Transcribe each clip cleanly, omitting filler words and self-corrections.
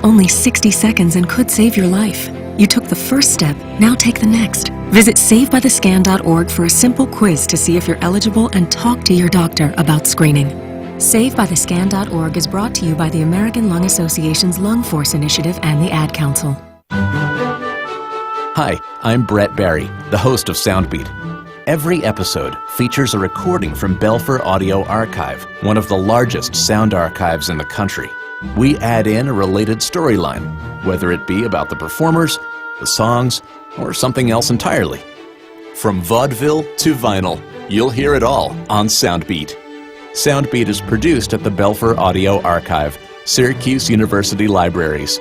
only 60 seconds and could save your life. You took the first step, now take the next. Visit SaveByTheScan.org for a simple quiz to see if you're eligible and talk to your doctor about screening. SaveByTheScan.org is brought to you by the American Lung Association's Lung Force Initiative and the Ad Council. Hi, I'm Brett Barry, the host of Soundbeat. Every episode features a recording from Belfer Audio Archive, one of the largest sound archives in the country. We add in a related storyline, whether it be about the performers, the songs, or something else entirely. From vaudeville to vinyl, you'll hear it all on Soundbeat. Soundbeat is produced at the Belfer Audio Archive, Syracuse University Libraries.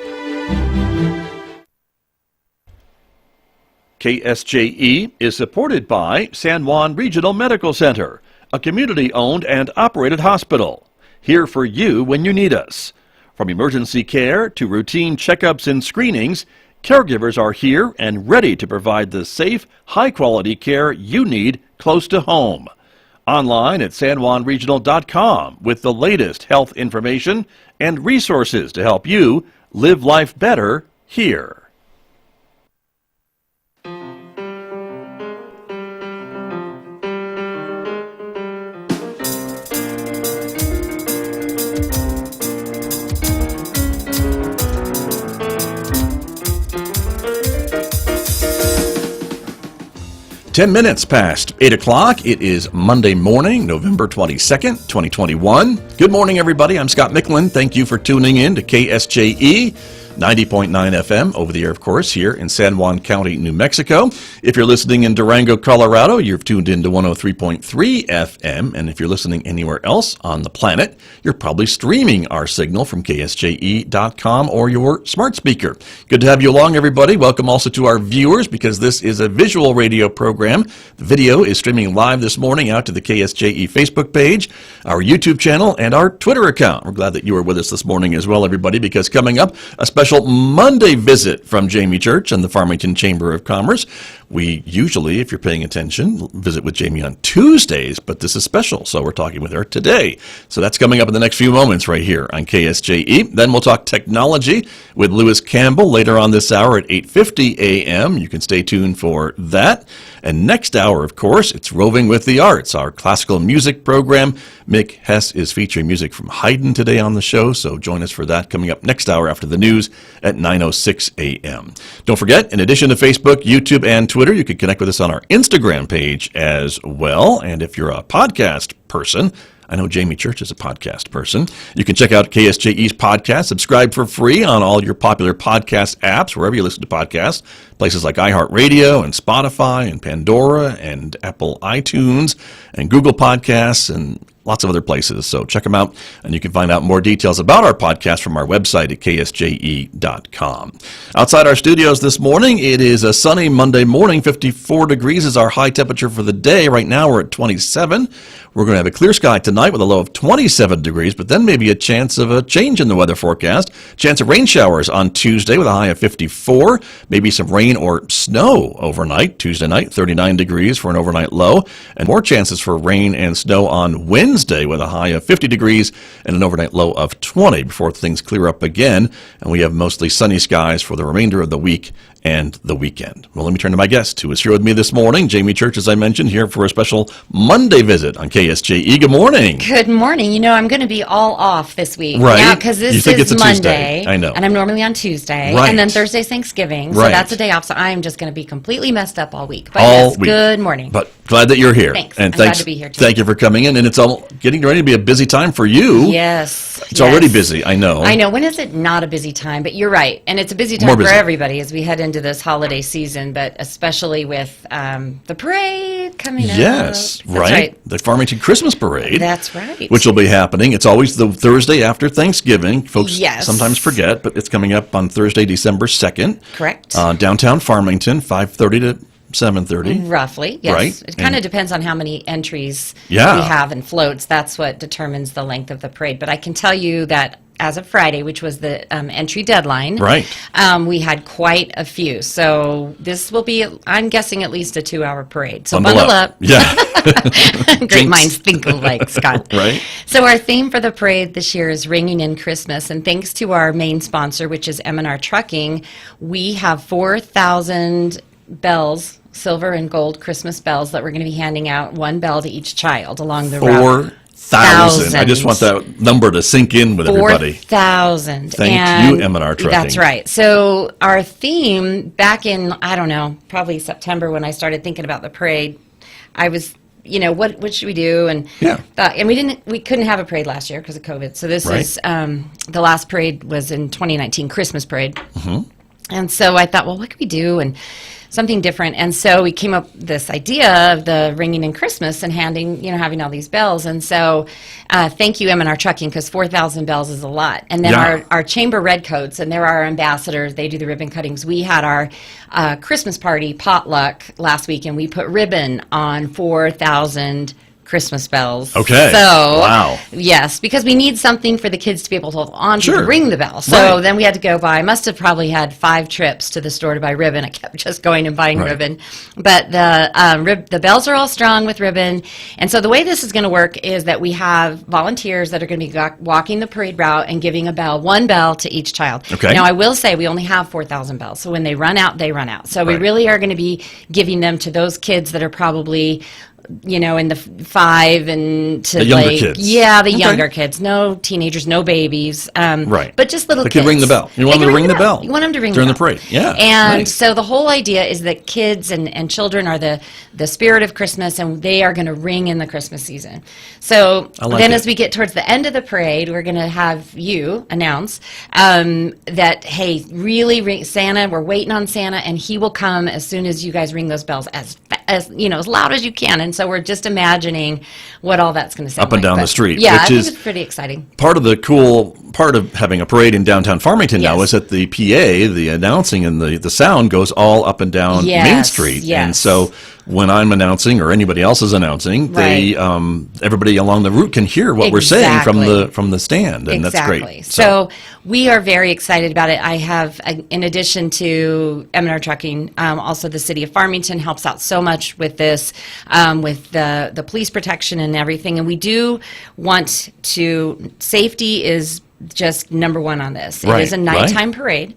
KSJE is supported by San Juan Regional Medical Center, a community-owned and operated hospital. Here for you when you need us. From emergency care to routine checkups and screenings, caregivers are here and ready to provide the safe, high-quality care you need close to home. Online at sanjuanregional.com with the latest health information and resources to help you live life better here. Ten minutes past 8 o'clock. It is Monday morning, November 22nd, 2021. Good morning, everybody. I'm Scott Michlin. Thank you for tuning in to KSJE 90.9 FM, over the air, of course, here in San Juan County, New Mexico. If you're listening in Durango, Colorado, you've tuned in to 103.3 FM. And if you're listening anywhere else on the planet, you're probably streaming our signal from KSJE.com or your smart speaker. Good to have you along, everybody. Welcome also to our viewers, because this is a visual radio program. The video is streaming live this morning out to the KSJE Facebook page, our YouTube channel, and our Twitter account. We're glad that you are with us this morning as well, everybody, because coming up, a special Monday visit from Jamie Church and the Farmington Chamber of Commerce. We usually, if you're paying attention, visit with Jamie on Tuesdays, but this is special, so we're talking with her today. So that's coming up in the next few moments right here on KSJE. Then we'll talk technology with Lewis Campbell later on this hour at 8:50 a.m. You can stay tuned for that. And next hour, of course, it's Roving with the Arts, our classical music program. Mick Hess is featuring music from Haydn today on the show, so join us for that coming up next hour after the news at 9:06 a.m. Don't forget, in addition to Facebook, YouTube, and Twitter, you can connect with us on our Instagram page as well. And if you're a podcast person, I know Jamie Church is a podcast person, you can check out KSJE's podcast, subscribe for free on all your popular podcast apps, wherever you listen to podcasts, places like iHeartRadio and Spotify and Pandora and Apple iTunes and Google Podcasts and lots of other places. So check them out, and you can find out more details about our podcast from our website at ksje.com. Outside our studios this morning, it is a sunny Monday morning. 54 degrees is our high temperature for the day. Right now we're at 27. We're going to have a clear sky tonight with a low of 27 degrees, but then maybe a chance of a change in the weather forecast. Chance of rain showers on Tuesday with a high of 54. Maybe some rain or snow overnight. Tuesday night, 39 degrees for an overnight low. And more chances for rain and snow on Wednesday with a high of 50 degrees and an overnight low of 20 before things clear up again. And we have mostly sunny skies for the remainder of the week and the weekend. Well, let me turn to my guest, who is here with me this morning, Jamie Church, as I mentioned, here for a special Monday visit on KSJE. Good morning. Good morning. You know, I'm going to be all off this week. Right. Yeah, because this is Monday. Tuesday. I know. And I'm normally on Tuesday. Right. And then Thursday's Thanksgiving. So Right. that's a day off. So I'm just going to be completely messed up all week. But All yes, week. good morning. But glad that you're here. Thanks. And I'm glad to be here, too. Thank you for coming in. And it's all getting ready to be a busy time for you. Yes. It's already busy, I know. I know. When is it not a busy time? But you're right. And it's a busy time More for busy. everybody as we head into this holiday season, but especially with the parade coming up. Yes, That's right. The Farmington Christmas Parade. That's right. Which will be happening. It's always the Thursday after Thanksgiving. Folks Yes. sometimes forget, but it's coming up on Thursday, December 2nd. Correct. Downtown Farmington, 5:30 to 7:30. Roughly, yes. Right. It kind of depends on how many entries Yeah. we have and floats. That's what determines the length of the parade. But I can tell you that as of Friday, which was the entry deadline, Right. We had quite a few. So this will be, I'm guessing, at least a 2-hour parade. So Bundle bundle up. Yeah. Great minds think alike, Scott. Right. So our theme for the parade this year is Ringing in Christmas, and thanks to our main sponsor, which is M&R Trucking, we have 4,000 bells, silver and gold Christmas bells, that we're going to be handing out, one bell to each child along the route. 4,000. I just want that number to sink in with everybody. 4,000. Thank you, M&R Trucking. That's right. So our theme back in, I don't know, probably September, when I started thinking about the parade, I was, what should we do? And thought, and we couldn't have a parade last year because of COVID. So this is the last parade was in 2019, Christmas parade. Mm-hmm. And so I thought, well, what could we do? And something different. And so we came up with this idea of the Ringing in Christmas and having all these bells. And so thank you, M&R Trucking, because 4,000 bells is a lot. And then our chamber redcoats, and they're our ambassadors. They do the ribbon cuttings. We had our Christmas party potluck last week, and we put ribbon on 4,000 Christmas bells. Okay. So, wow. Yes, because we need something for the kids to be able to hold on to ring the bell. So then we had to go buy, I must have probably had 5 trips to the store to buy ribbon. I kept just going and buying ribbon. But the bells are all strung with ribbon. And so the way this is going to work is that we have volunteers that are going to be walking the parade route and giving one bell to each child. Okay. Now, I will say we only have 4,000 bells. So when they run out, they run out. So we really are going to be giving them to those kids that are probably in the 5 and to the younger kids. Yeah, the younger kids. No teenagers, no babies. But just little kids. They can ring the bell. You want them to ring the bell. You want them to ring during the the bell. parade. Yeah. And so the whole idea is that kids and children are the spirit of Christmas, and they are going to ring in the Christmas season. So then as we get towards the end of the parade, we're going to have you announce that, hey, really ring Santa. We're waiting on Santa, and he will come as soon as you guys ring those bells as loud as you can. And so we're just imagining what all that's going to sound up and down the street. Yeah, which I think is it's pretty exciting. Part of the cool part of having a parade in downtown Farmington now is that the PA, the announcing and the sound goes all up and down Main Street. Yes. And so when I'm announcing or anybody else is announcing, they everybody along the route can hear what we're saying from the stand, and that's great. So we are very excited about it. I have, in addition to M&R Trucking, also the city of Farmington helps out so much with this, with the police protection and everything. And we do want to, safety is just number one on this. It is a nighttime parade.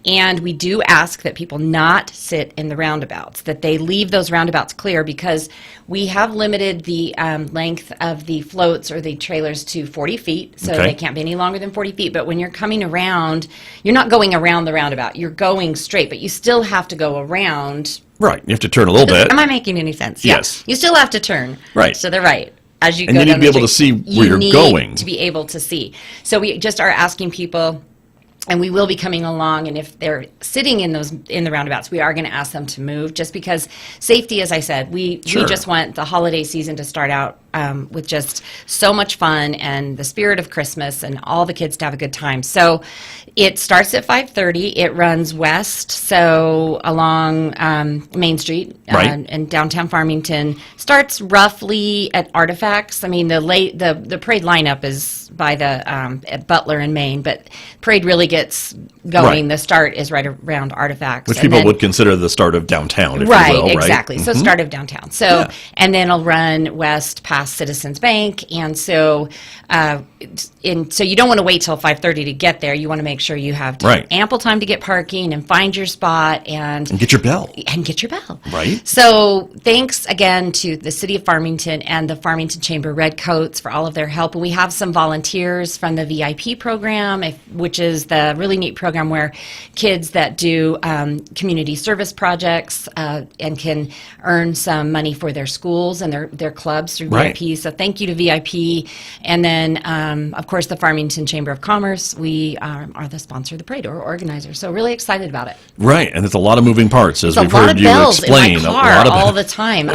And we do ask that people not sit in the roundabouts, that they leave those roundabouts clear, because we have limited the length of the floats or the trailers to 40 feet, so they can't be any longer than 40 feet. But when you're coming around, you're not going around the roundabout. You're going straight, but you still have to go around. Right. You have to turn a little bit. Am I making any sense? Yes. Yeah. You still have to turn. Right. To the right. As you and go you need down to be the able to street. see where you're going. You need to be able to see. So we just are asking people, and we will be coming along, and if they're sitting in the roundabouts, we are going to ask them to move, just because safety, as I said, we just want the holiday season to start out with just so much fun and the spirit of Christmas, and all the kids to have a good time. So it starts at 5:30. It runs west, so along Main Street in downtown Farmington. Starts roughly at Artifacts. I mean, the parade lineup is by the at Butler and Main, but parade really gets going. The start is right around Artifacts, which people would consider the start of downtown, if you will, exactly. So start of downtown. So and then it'll run west past Citizens Bank, and so so you don't want to wait till 5:30 to get there. You want to make sure you have ample time to get parking and find your spot and get your bell. Right. So thanks again to the City of Farmington and the Farmington Chamber Redcoats for all of their help. And we have some volunteers from the VIP program, which is the really neat program where kids that do community service projects and can earn some money for their schools and their clubs through VIP. So thank you to VIP. And then, of course, the Farmington Chamber of Commerce. We are the sponsor of the parade, or organizer. So really excited about it. Right, and it's a lot of moving parts, as we've heard you explain. In my car all the time.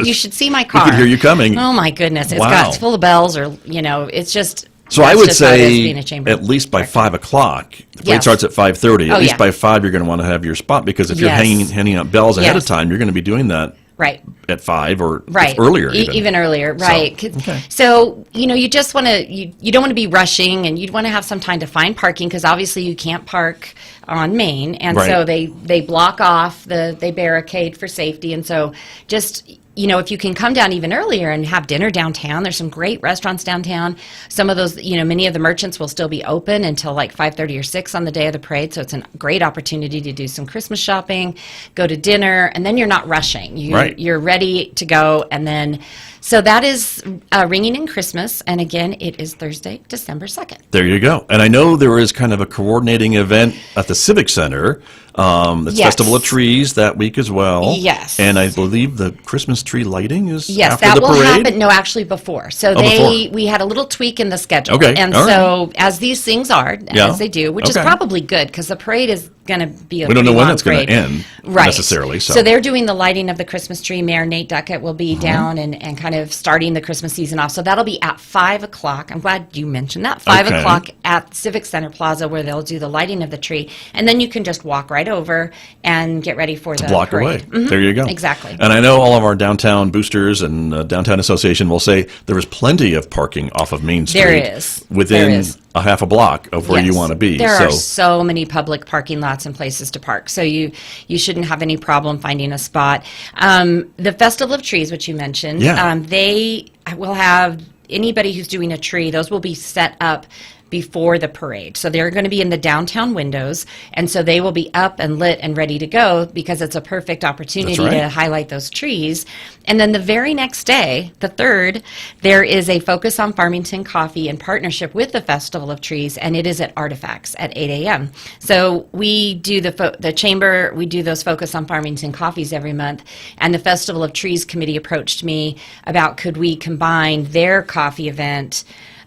You should see my car. We could hear you coming. Oh my goodness, it's full of bells, or it's just. So I would say at least by 5 o'clock. The parade starts at 5:30. At least by 5, you're going to want to have your spot, because if you're handing out bells ahead of time, you're going to be doing that Right. at 5 or Right. earlier Even earlier, right. Okay. So, you just want to, you don't want to be rushing, and you'd want to have some time to find parking, because obviously you can't park on Main. And Right. so they block off, they barricade for safety. And so just, if you can come down even earlier and have dinner downtown, there's some great restaurants downtown. Some of those, many of the merchants will still be open until like 5:30 or 6 on the day of the parade. So it's a great opportunity to do some Christmas shopping, go to dinner, and then you're not rushing. Right. You're ready to go. And then, so that is Ringing in Christmas. And again, it is Thursday, December 2nd. There you go. And I know there is kind of a coordinating event at the Civic Center. It's Yes. Festival of Trees that week as well. Yes. And I believe the Christmas tree lighting is Yes, after that the will parade. happen. No, actually before. So before. we had a little tweak in the schedule. Okay, And all so as these things are, Yeah. as they do, which is Okay. probably good, because the parade is going to be a We don't know pretty when long it's going to parade. end Right. necessarily. So they're doing the lighting of the Christmas tree. Mayor Nate Duckett will be down and kind of starting the Christmas season off. So that'll be at 5 o'clock. I'm glad you mentioned that. 5 Okay. o'clock at Civic Center Plaza, where they'll do the lighting of the tree. And then you can just walk right over and get ready for the block parade. away. There you go. Exactly. And I know all of our downtown boosters and downtown association will say there is plenty of parking off of Main Street. There is. Within There is. a half a block of where you Yes. want to be. There so are so many public parking lots and places to park, so you shouldn't have any problem finding a spot. The Festival of Trees, which you mentioned, Yeah. they will have anybody who's doing a tree. Those will be set up before the parade. So they're going to be in the downtown windows, and so they will be up and lit and ready to go, because it's a perfect opportunity That's right. to highlight those trees. And then the very next day, the 3rd, there is a Focus on Farmington coffee in partnership with the Festival of Trees, and it is at Artifacts at 8 a.m. So we do the chamber, we do those Focus on Farmington coffees every month, and the Festival of Trees committee approached me about could we combine their coffee event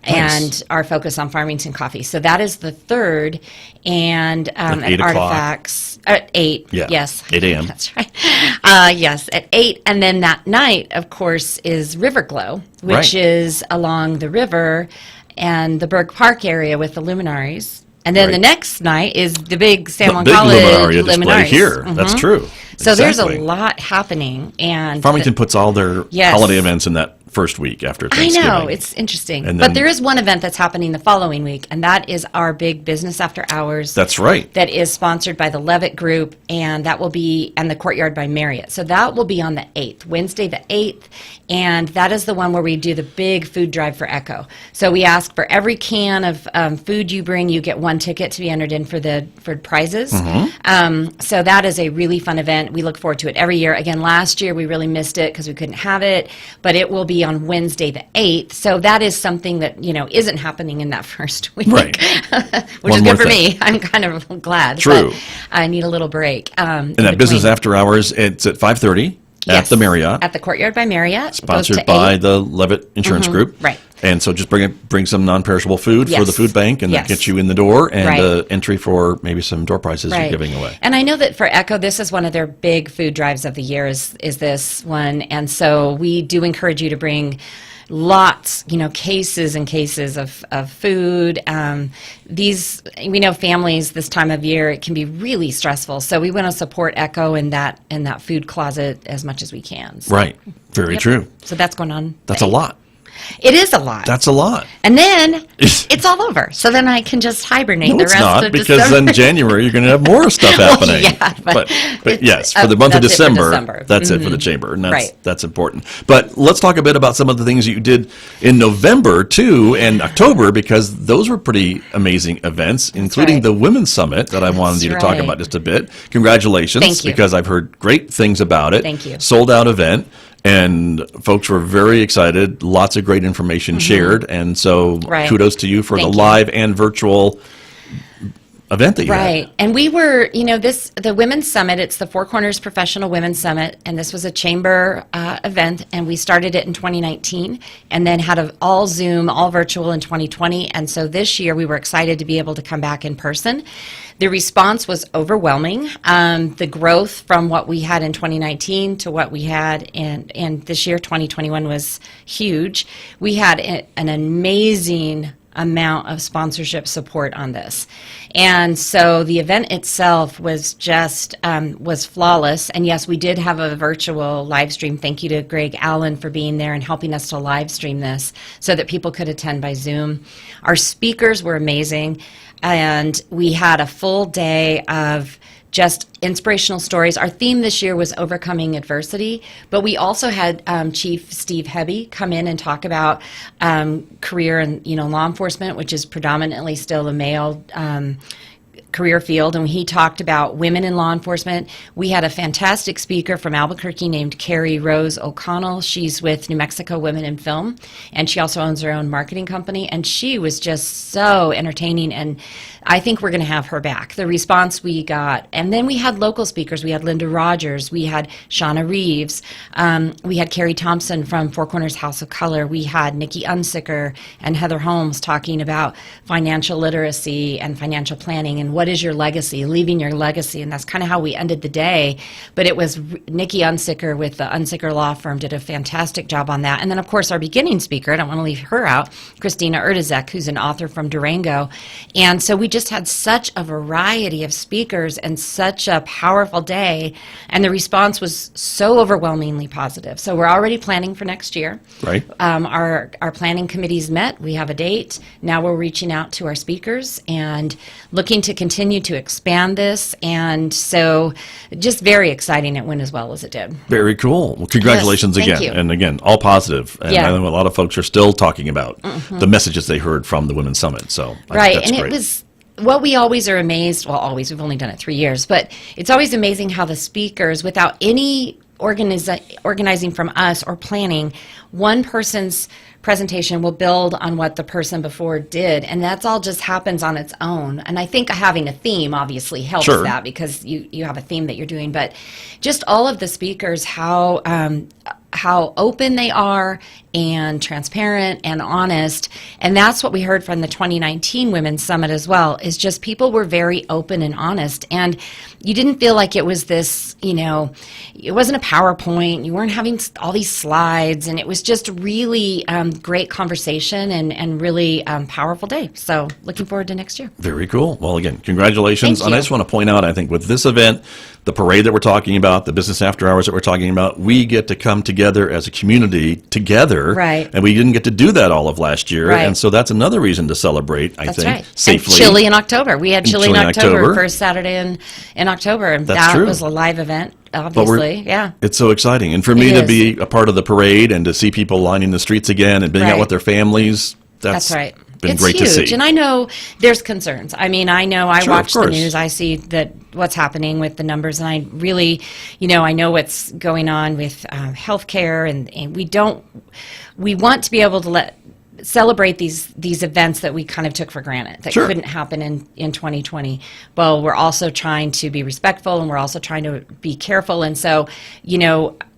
and our Focus on Farmington coffee. So that is the 3rd, and At at 8 o'clock? Artifacts at 8. Yeah, Yes, 8 a.m. That's right. Yes, at 8, and then that night, of course, is River Glow, which Right. is along the river and the Berg Park area with the luminaries. And then Right. the next night is the big San Juan big College luminaria display luminaries. here. That's Mhm. true. So there's a Exactly. lot happening, and Farmington puts all their Yes. holiday events in that first week after I Thanksgiving. know, it's interesting. And But then- there is one event that's happening the following week, and that is our big Business After Hours. That's right. That is sponsored by the Levitt Group, and that will be, and the Courtyard by Marriott. So that will be on the 8th, Wednesday the 8th, and that is the one where we do the big food drive for Echo. So we ask for every can of food you bring, you get one ticket to be entered in for prizes. So that is a really fun event. We look forward to it every year. Again, last year we really missed it because we couldn't have it, but it will be on Wednesday the 8th. So that is something that, isn't happening in that first week. Right. Which One is more good for thing. me. I'm kind of glad. True. But I need a little break. And that business after hours, it's at 5:30 at the Marriott, At the Courtyard by Marriott. Goes sponsored to by 8. the Levitt Insurance Group. Right. And so just bring some non-perishable food for Yes. the food bank, and that Yes. gets you in the door, and Right. entry for maybe some door prizes you're Right. giving away. And I know that for Echo, this is one of their big food drives of the year is this one. And so we do encourage you to bring lots, cases and cases of food. We know families this time of year, it can be really stressful. So we want to support Echo in that food closet as much as we can. So, Right. Very yep. true. So that's going on. That's a lot. It is a lot. That's a lot. And then it's all over. So then I can just hibernate No, the it's rest not, of because December. then January you're going to have more stuff happening. yeah, but but yes, for it's- the month of that's it for December, December. that's it for the chamber, and that's Right. that's important. But let's talk a bit about some of the things that you did in November too, and October, because those were pretty amazing events, including right. the Women's Summit that I wanted you to talk right. about just a bit. Congratulations, Thank you. because I've heard great things about it. Thank you. Sold out event. And folks were very excited. Lots of great information shared, and so Right. kudos to you for Thank the you. live and virtual event that you had. Right. And we were, the Women's Summit, it's the Four Corners Professional Women's Summit, and this was a chamber event, and we started it in 2019, and then had all Zoom, all virtual in 2020, and so this year we were excited to be able to come back in person. The response was overwhelming. The growth from what we had in 2019 to what we had in this year, 2021, was huge. We had an amazing amount of sponsorship support on this. And so the event itself was just was flawless. And yes, we did have a virtual live stream. Thank you to Greg Allen for being there and helping us to live stream this so that people could attend by Zoom. Our speakers were amazing, and we had a full day of just inspirational stories. Our theme this year was overcoming adversity, but we also had Chief Steve Hebby come in and talk about career in law enforcement, which is predominantly still a male career field, and he talked about women in law enforcement. We had a fantastic speaker from Albuquerque named Carrie Rose O'Connell. She's with New Mexico Women in Film, and she also owns her own marketing company, and she was just so entertaining, and I think we're going to have her back. The response we got, and then we had local speakers. We had Linda Rogers, we had Shauna Reeves, we had Carrie Thompson from Four Corners House of Color, we had Nikki Unsicker and Heather Holmes talking about financial literacy and financial planning and what is your legacy, leaving your legacy, and that's kind of how we ended the day. But it was Nikki Unsicker with the Unsicker Law Firm did a fantastic job on that. And then, of course, our beginning speaker, I don't want to leave her out, Christina Erdezek, who's an author from Durango. And so we just had such a variety of speakers and such a powerful day, and the response was so overwhelmingly positive. So we're already planning for next year. Right. Our planning committee's met. We have a date. Now we're reaching out to our speakers and looking to continue to expand this, and so just very exciting it went as well as it did. Very cool. Well, congratulations Yes, thank again. you. And again, all positive. And Yeah. I know a lot of folks are still talking about the messages they heard from the Women's Summit. So I Right, think that's and great. it was what we always are amazed, well, always, we've only done it 3 years, but it's always amazing how the speakers, without any organizing from us or planning, one person's presentation will build on what the person before did, and that's all just happens on its own. And I think having a theme obviously helps Sure. that, because you have a theme that you're doing, but just all of the speakers, how open they are and transparent and honest. And that's what we heard from the 2019 Women's Summit as well, is just people were very open and honest. And you didn't feel like it was this, it wasn't a PowerPoint. You weren't having all these slides. And it was just really great conversation and really powerful day. So looking forward to next year. Very cool. Well, again, congratulations. Thank And I you. just want to point out, I think with this event, the parade that we're talking about, the business after hours that we're talking about, we get to come together as a community together. Right. And we didn't get to do that all of last year. Right. And so that's another reason to celebrate, I That's think, right. safely. And chili in October. We had chili in chili in October, October. first Saturday in October. And That's that true. was a live event, But we're- obviously. Yeah. It's so exciting. And for me It to is. be a part of the parade and to see people lining the streets again and being out Right. with their families, that's right. been It's great huge. to see. And I know there's concerns. I mean, I know I Sure, of watch the course. news. I see that what's happening with the numbers, and I really, I know what's going on with healthcare, and we want to be able to celebrate these events that we kind of took for granted that Sure. couldn't happen in 2020. Well, we're also trying to be respectful, and we're also trying to be careful. And so,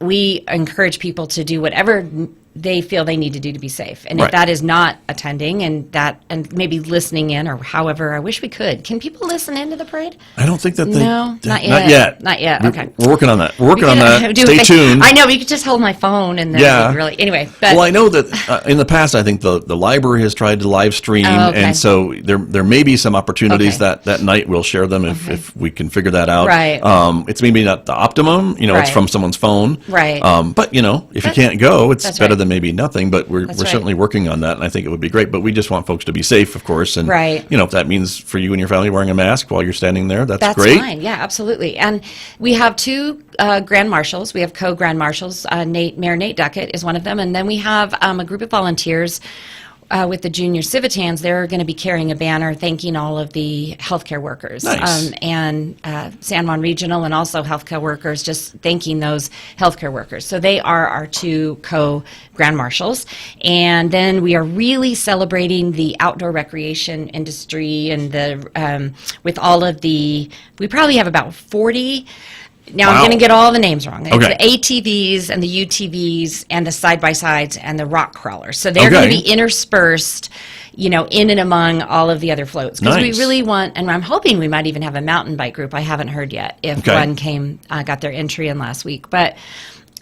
we encourage people to do whatever they feel they need to do to be safe. And Right. if that is not attending and maybe listening in, or however, I wish we could. Can people listen into the parade? I don't think that they... No, not yet. Not yet. Not yet, We're- okay. We're working on that. We're working We on could, that. do Stay a- tuned. I know, we could just hold my phone and then Yeah. really, anyway. But Well, I know that in the past, I think the library has tried to live stream, Oh, okay. and so there may be some opportunities Okay. that night. We'll share them if we can figure that out. Right. It's maybe not the optimum, it's Right. from someone's phone. Right. But, if you can't go, it's That's better right. than maybe nothing, but we're That's right. certainly working on that, and I think it would be great. But we just want folks to be safe, of course, and, Right. if that means for you and your family wearing a mask while you're standing there, that's great. fine. Yeah, absolutely. And we have two grand marshals. We have co-grand marshals. Mayor Nate Duckett is one of them. And then we have a group of volunteers with the junior Civitans. They're going to be carrying a banner thanking all of the healthcare workers. Nice. And San Juan Regional, and also healthcare workers, just thanking those healthcare workers. So they are our two co-grand marshals. And then we are really celebrating the outdoor recreation industry and with all of we probably have about 40. Now, Wow. I'm going to get all the names wrong. It's Okay. the ATVs and the UTVs and the side-by-sides and the rock crawlers. So they're Okay. going to be interspersed, in and among all of the other floats. Because we Nice. really want, and I'm hoping we might even have a mountain bike group. I haven't heard yet if Okay. one got their entry in last week. But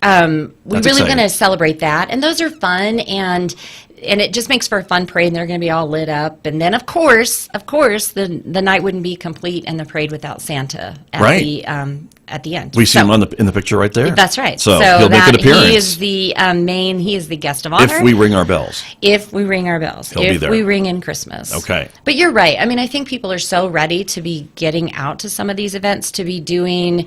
we're really exciting. going to celebrate that. And those are fun, and it just makes for a fun parade, and they're going to be all lit up. And then, of course, the night wouldn't be complete and the parade without Santa at the end. We see him in the picture right there. That's right. So he'll make an appearance. He is the guest of honor. If we ring our bells. If we ring our bells. He'll be there. If we ring in Christmas. Okay. But you're right. I mean, I think people are so ready to be getting out to some of these events, to be doing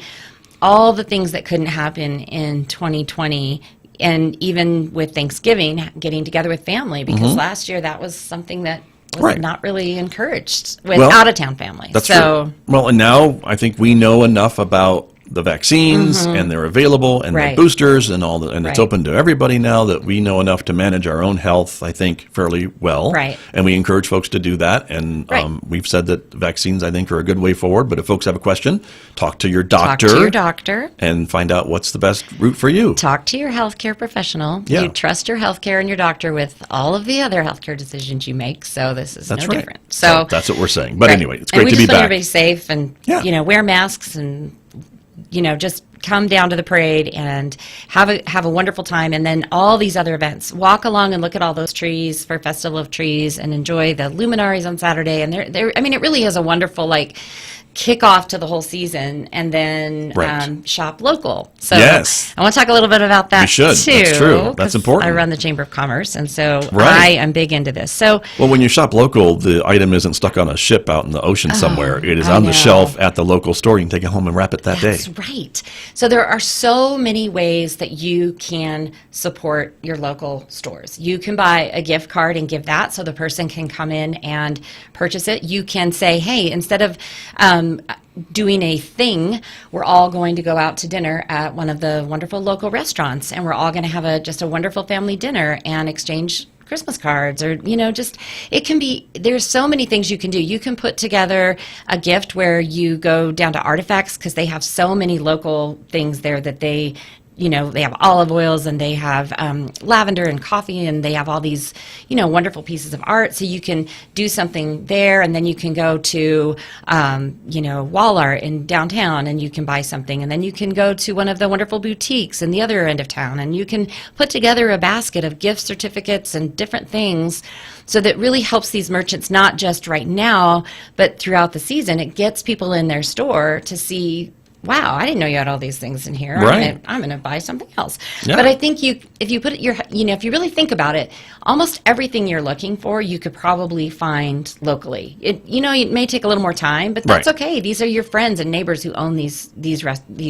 all the things that couldn't happen in 2020. And even with Thanksgiving, getting together with family, because last year that was something that was not really encouraged with out-of-town families. That's true. Well, and now I think we know enough about the vaccines, and they're available, and the boosters, and all and it's open to everybody now, that we know enough to manage our own health, I think, fairly well. Right. And we encourage folks to do that. And we've said that vaccines, I think, are a good way forward. But if folks have a question, talk to your doctor. Talk to your doctor. And find out what's the best route for you. Talk to your healthcare professional. Yeah. You trust your healthcare and your doctor with all of the other healthcare decisions you make. So this is different. So that's what we're saying. But anyway, it's great to be back. And we just want everybody safe, and wear masks, and just come down to the parade and have a wonderful time. And then all these other events, walk along and look at all those trees for Festival of Trees, and enjoy the luminaries on Saturday. And it really is a wonderful kickoff to the whole season, and then shop local. So yes. I want to talk a little bit about that. We should. Too. That's true. That's important. I run the Chamber of Commerce, and so I am big into this. So when you shop local, the item isn't stuck on a ship out in the ocean somewhere. It is on the shelf at the local store. You can take it home and wrap it that day. That's right. So there are so many ways that you can support your local stores. You can buy a gift card and give that, so the person can come in and purchase it. You can say, hey, instead of doing a thing, we're all going to go out to dinner at one of the wonderful local restaurants, and we're all going to have just a wonderful family dinner and exchange Christmas cards, or it can be, there's so many things you can do. You can put together a gift where you go down to Artifacts, because they have so many local things there that they have olive oils, and they have lavender and coffee, and they have all these, wonderful pieces of art. So you can do something there, and then you can go to, wall art in downtown, and you can buy something. And then you can go to one of the wonderful boutiques in the other end of town, and you can put together a basket of gift certificates and different things. So that really helps these merchants, not just right now, but throughout the season. It gets people in their store to see, wow, I didn't know you had all these things in here. Right. I'm going to buy something else. Yeah. But I think if you put it, if you really think about it, almost everything you're looking for, you could probably find locally. It may take a little more time, but that's okay. These are your friends and neighbors who own these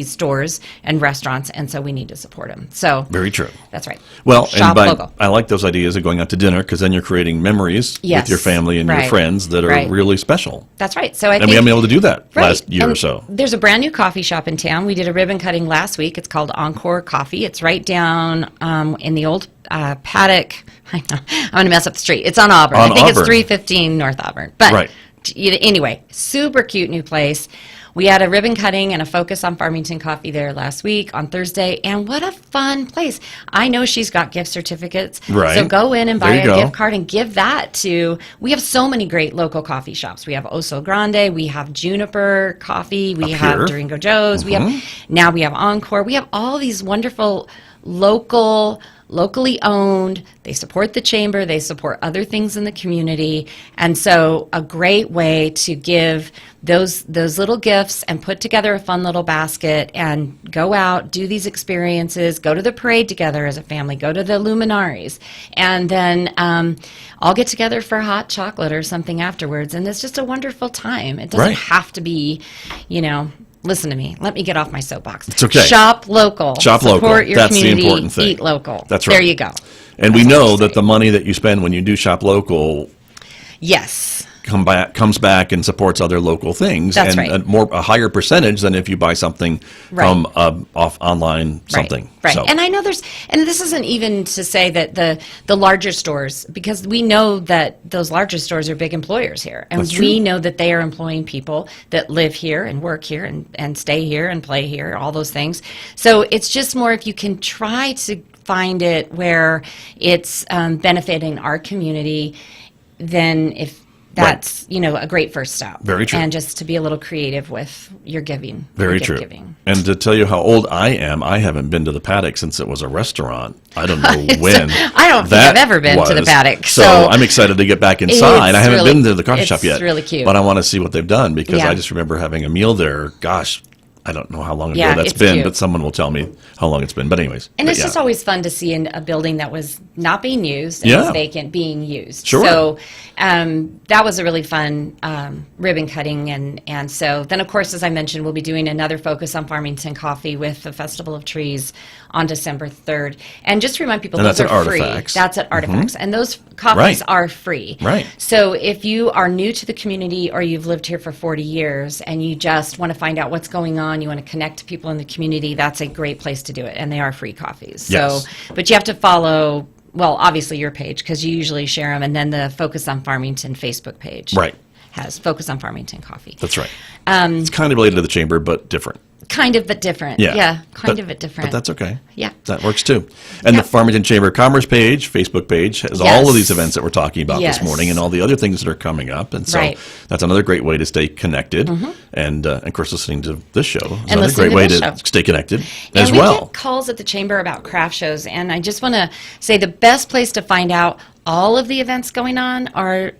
stores and restaurants, and so we need to support them. So very true. That's right. Well, Shop local. I like those ideas of going out to dinner, because then you're creating memories with your family and your friends that are really special. That's right. So I think we haven't been able to do that last year or so. There's a brand new coffee shop in town. We did a ribbon cutting last week. It's called Encore Coffee. It's right down in the old Paddock. I know, I'm going to mess up the street. It's on Auburn. I think it's 315 North Auburn. But anyway, super cute new place. We had a ribbon cutting and a focus on Farmington coffee there last week on Thursday, and what a fun place. I know she's got gift certificates, so go in and buy a gift card and give that to, we have so many great local coffee shops. We have Oso Grande, we have Juniper Coffee, we have Durango Joe's, we have Encore. We have all these wonderful locally owned. They support the chamber, they support other things in the community, and so a great way to give those little gifts and put together a fun little basket and go out, do these experiences, go to the parade together as a family, go to the luminaries, and then all get together for hot chocolate or something afterwards, and it's just a wonderful time. It doesn't have to be, listen to me. Let me get off my soapbox. It's okay. Shop local. Shop local. Support your That's community. the important thing. Eat local. That's right. There you go. And we know that the money that you spend when you do shop local, comes back and supports other local things. That's and a higher percentage than if you buy something from off online something. Right. So. And I know and this isn't even to say that the larger stores, because we know that those larger stores are big employers here. And we know that they are employing people that live here and work here and stay here and play here, all those things. So it's just more if you can try to find it where it's benefiting our community, then if that's, a great first step. Very true. And just to be a little creative with your giving. Very your true. Giving. And to tell you how old I am, I haven't been to the Paddock since it was a restaurant. I don't know when. I don't think I've ever been to the Paddock. So I'm excited to get back inside. I haven't been to the coffee shop yet. It's really cute. But I want to see what they've done because I just remember having a meal there. Gosh, I don't know how long ago that's been, cute. but someone will tell me how long it's been. But anyways. And it's just always fun to see a building that was not being used and was vacant being used. Sure. So that was a really fun ribbon cutting. And so then, of course, as I mentioned, we'll be doing another focus on Farmington coffee with the Festival of Trees on December 3rd. And just to remind people, those are free. That's at Artifacts. And those coffees are free. Right. So if you are new to the community or you've lived here for 40 years and you just want to find out what's going on, you want to connect to people in the community, that's a great place to do it. And they are free coffees. Yes. So, but you have to follow, well, obviously your page because you usually share them, and then the Focus on Farmington Facebook page has Focus on Farmington coffee. That's right. It's kind of related to the chamber, but different. Kind of, but different. Yeah, kind of, but different. But that's okay. Yeah. That works too. And the Farmington Chamber of Commerce page, Facebook page, has all of these events that we're talking about this morning and all the other things that are coming up. And so that's another great way to stay connected. And, of course, listening to this show is another great way to stay connected as well. We get calls at the Chamber about craft shows, and I just want to say the best place to find out all of the events going on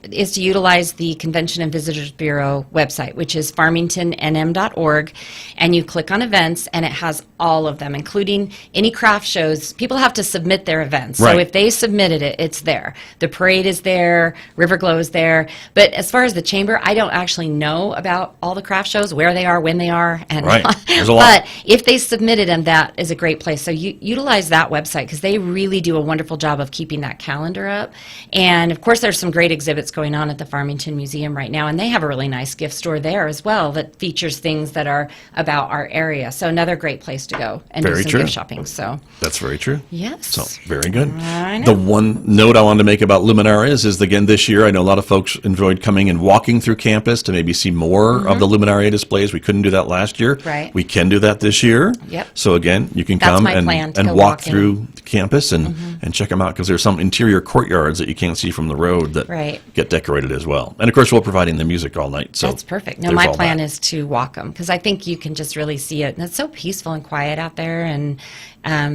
is to utilize the Convention and Visitors Bureau website, which is farmingtonnm.org, and you click on events, and it has all of them, including any craft shows. People have to submit their events, so if they submitted it, it's there. The parade is there, River Glow is there, but as far as the chamber, I don't actually know about all the craft shows, where they are, when they are, and there's a lot. But if they submitted them, that is a great place. So you utilize that website because they really do a wonderful job of keeping that calendar up. And of course, there's some great exhibits going on at the Farmington Museum right now, and they have a really nice gift store there as well that features things that are about our area. So another great place to go and do some gift shopping. So that's very true. Yes. So very good. I know. The one note I wanted to make about luminarias is, again, this year I know a lot of folks enjoyed coming and walking through campus to maybe see more of the luminaria displays. We couldn't do that last year. Right. We can do that this year. Yep. So again, you can That's come my plan, and go walk walking. through the campus and check them out because there's some interior courtyards that you can't see from the road that get decorated as well. And of course, we're providing the music all night. So that's perfect. No, my plan is to walk them because I think you can just really see it. And it's so peaceful and quiet out there. And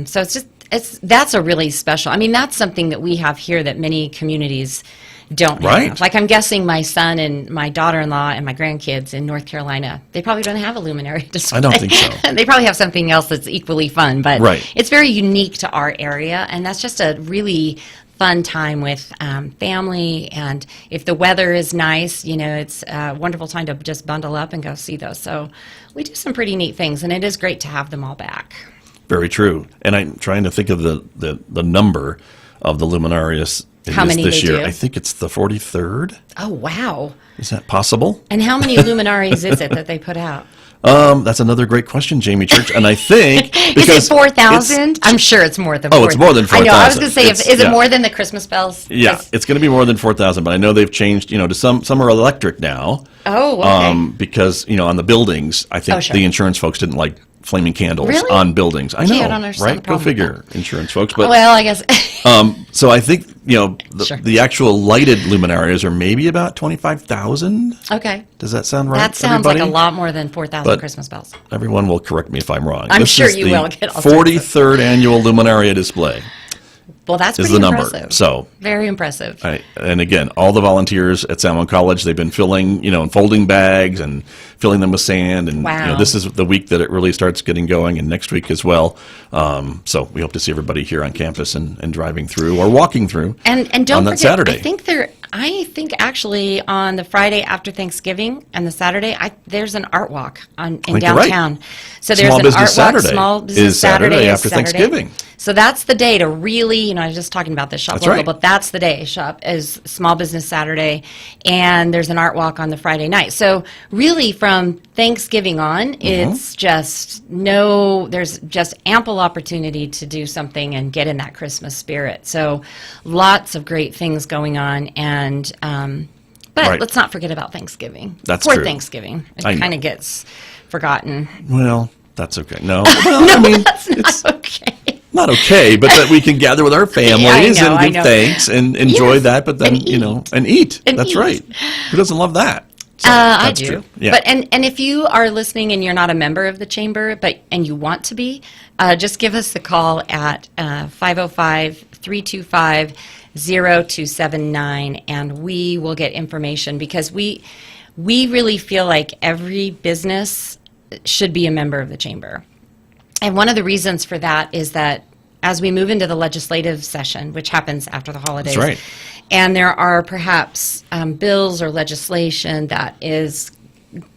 so that's a really special, I mean, that's something that we have here that many communities don't have. Like I'm guessing my son and my daughter-in-law and my grandkids in North Carolina, they probably don't have a luminary display. I don't think so. They probably have something else that's equally fun, but it's very unique to our area, and that's just a really fun time with family. And if the weather is nice, it's a wonderful time to just bundle up and go see those. So we do some pretty neat things, and it is great to have them all back. Very true. And I'm trying to think of the number of the luminarias. How many this year? do? I think it's the 43rd. Oh, wow. Is that possible? And how many luminaries is it that they put out? That's another great question, Jamie Church. And I think is it 4,000? I'm sure it's more than 4,000. Oh, it's more than 4,000. I know. I was going to say, is it more than the Christmas bells? Yeah, it's going to be more than 4,000. But I know they've changed. To some are electric now. Oh, okay. Because on the buildings, I think the insurance folks didn't like flaming candles on buildings. I know, I don't understand right? Go figure, insurance folks. But well, I guess. So I think the actual lighted luminarias are maybe about 25,000. Okay. Does that sound right? That sounds like a lot more than 4,000 Christmas bells. Everyone will correct me if I'm wrong. I'm sure you will get all 43rd annual luminaria display. Well, that's pretty is the impressive. Number. So very impressive. And again, all the volunteers at San Juan College, they've been filling, and folding bags and filling them with sand. And this is the week that it really starts getting going, and next week as well. So we hope to see everybody here on campus and driving through or walking through. And don't on that forget, Saturday. I think actually on the Friday after Thanksgiving and the Saturday, there's an art walk in downtown. Right. So there's an art walk. Small Business Saturday after Thanksgiving. So that's the day to really, I was just talking about this shop local, but that's the day. Shop is Small Business Saturday, and there's an art walk on the Friday night. So really, from Thanksgiving on, it's there's just ample opportunity to do something and get in that Christmas spirit. So lots of great things going on, and but let's not forget about Thanksgiving. That's Poor true. Thanksgiving. It kind of gets forgotten. Well, that's okay. No, well, I mean, it's not okay. not okay, but that we can gather with our families I and give know. thanks and enjoy that, but then, and eat. That's eat. right. Who doesn't love that? So, I that's do. true. Yeah. But and if you are listening and you're not a member of the chamber, and you want to be, just give us a call at 505-325-0279, and we will get information, because we really feel like every business should be a member of the chamber. And one of the reasons for that is that as we move into the legislative session, which happens after the holidays, That's right. and there are perhaps bills or legislation that is,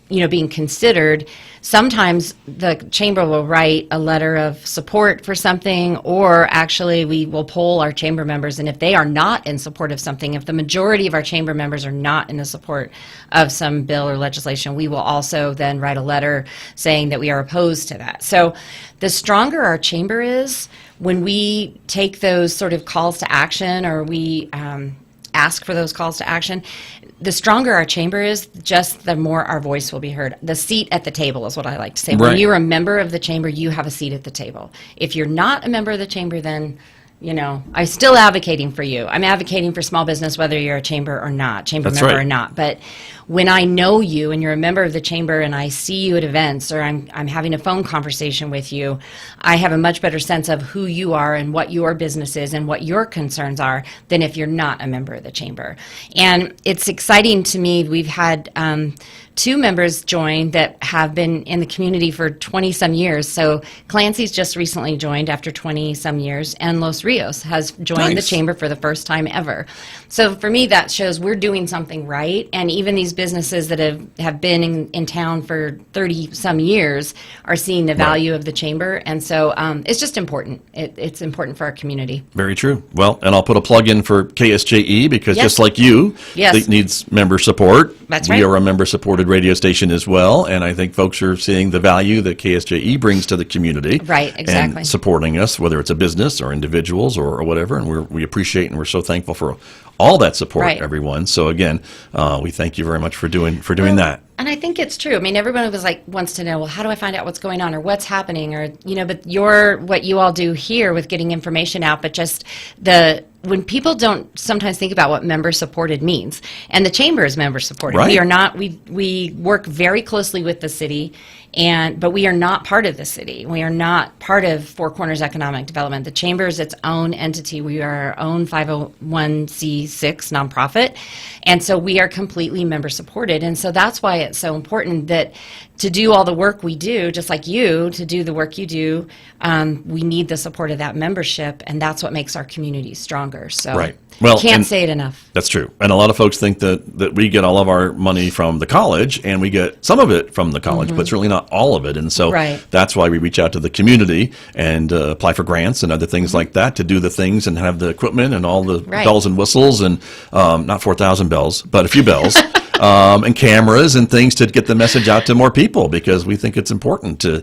being considered, sometimes the chamber will write a letter of support for something, or actually we will poll our chamber members, and if they are not in support of something, if the majority of our chamber members are not in the support of some bill or legislation, we will also then write a letter saying that we are opposed to that. So the stronger our chamber is, when we take those sort of calls to action, or we ask for those calls to action, the stronger our chamber is, just the more our voice will be heard. The seat at the table is what I like to say. Right. When you're a member of the chamber, you have a seat at the table. If you're not a member of the chamber, then I'm still advocating for you. I'm advocating for small business, whether you're a chamber or not, chamber That's member right. or not. But when I know you and you're a member of the chamber, and I see you at events, or I'm having a phone conversation with you, I have a much better sense of who you are and what your business is and what your concerns are than if you're not a member of the chamber. And it's exciting to me. We've had 2 members join that have been in the community for 20-some years. So Clancy's just recently joined after 20-some years, and Los Rios has joined Nice. the chamber for the first time ever. So for me, that shows we're doing something right, and even these businesses that have been in town for 30-some years are seeing the value of the chamber, and so it's just important. It's important for our community. Very true. Well, and I'll put a plug in for KSJE, because Yes. just like you, Yes. it needs member support. That's We right. are a member-supported radio station as well, and I think folks are seeing the value that KSJE brings to the community. Right, exactly. And supporting us, whether it's a business or individuals or whatever, and we appreciate and we're so thankful for all that support, Right. everyone. So again, we thank you very much for doing that. And I think it's true. I mean, everyone wants to know, well, how do I find out what's going on or what's happening, or but what you all do here with getting information out, but just when people don't sometimes think about what member supported means, and the chamber is member supported. Right. We are not. We work very closely with the city, but we are not part of the city. We are not part of Four Corners Economic Development. The chamber is its own entity. We are our own 501c6 nonprofit, and so we are completely member supported. And so that's why it's so important that to do all the work we do, just like you, to do the work you do, we need the support of that membership, and that's what makes our community stronger. So Right. Well, can't and say it enough. That's true. And a lot of folks think that we get all of our money from the college, and we get some of it from the college, but certainly not all of it. And so Right. that's why we reach out to the community and apply for grants and other things like that to do the things and have the equipment and all the Right. bells and whistles, and not 4,000 bells, but a few bells. And cameras and things to get the message out to more people, because we think it's important to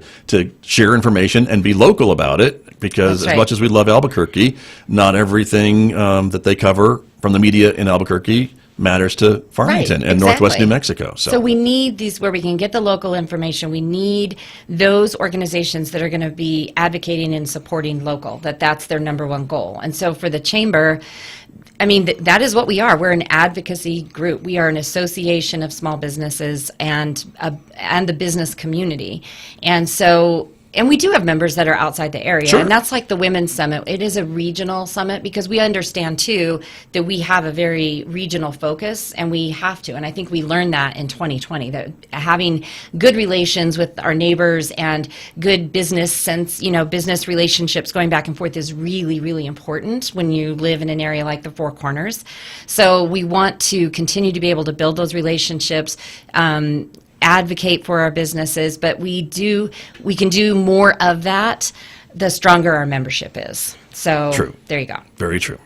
share information and be local about it, because That's as right. much as we love Albuquerque, not everything that they cover from the media in Albuquerque matters to Farmington Right, and Northwest exactly. New Mexico. So we need these where we can get the local information. We need those organizations that are going to be advocating and supporting local, that's their number one goal. And so for the chamber, I mean, that is what we are. We're an advocacy group. We are an association of small businesses and the business community. And so, and we do have members that are outside the area. Sure. And that's like the Women's Summit. It is a regional summit, because we understand, too, that we have a very regional focus, and we have to. And I think we learned that in 2020, that having good relations with our neighbors and good business business relationships going back and forth is really, really important when you live in an area like the Four Corners. So we want to continue to be able to build those relationships, advocate for our businesses, but we can do more of that the stronger our membership is. So True. There you go. Very true.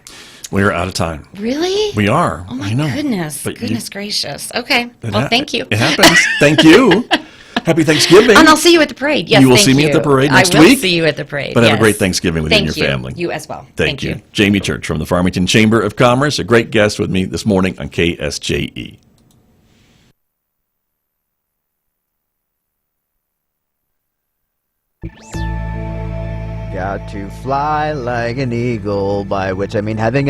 We are out of time. Really? We are. Oh my I know. goodness. But Goodness gracious. Okay. Well, thank you. It happens. Thank you. Happy Thanksgiving. And I'll see you at the parade. Yes, You will thank see me at the parade next I will week. see you at the parade. But have a yes. great Thanksgiving with you and Thank your family. You as well. Thank you. Jamie Church from the Farmington Chamber of Commerce, a great guest with me this morning on KSJE. Got to fly like an eagle, by which I mean having a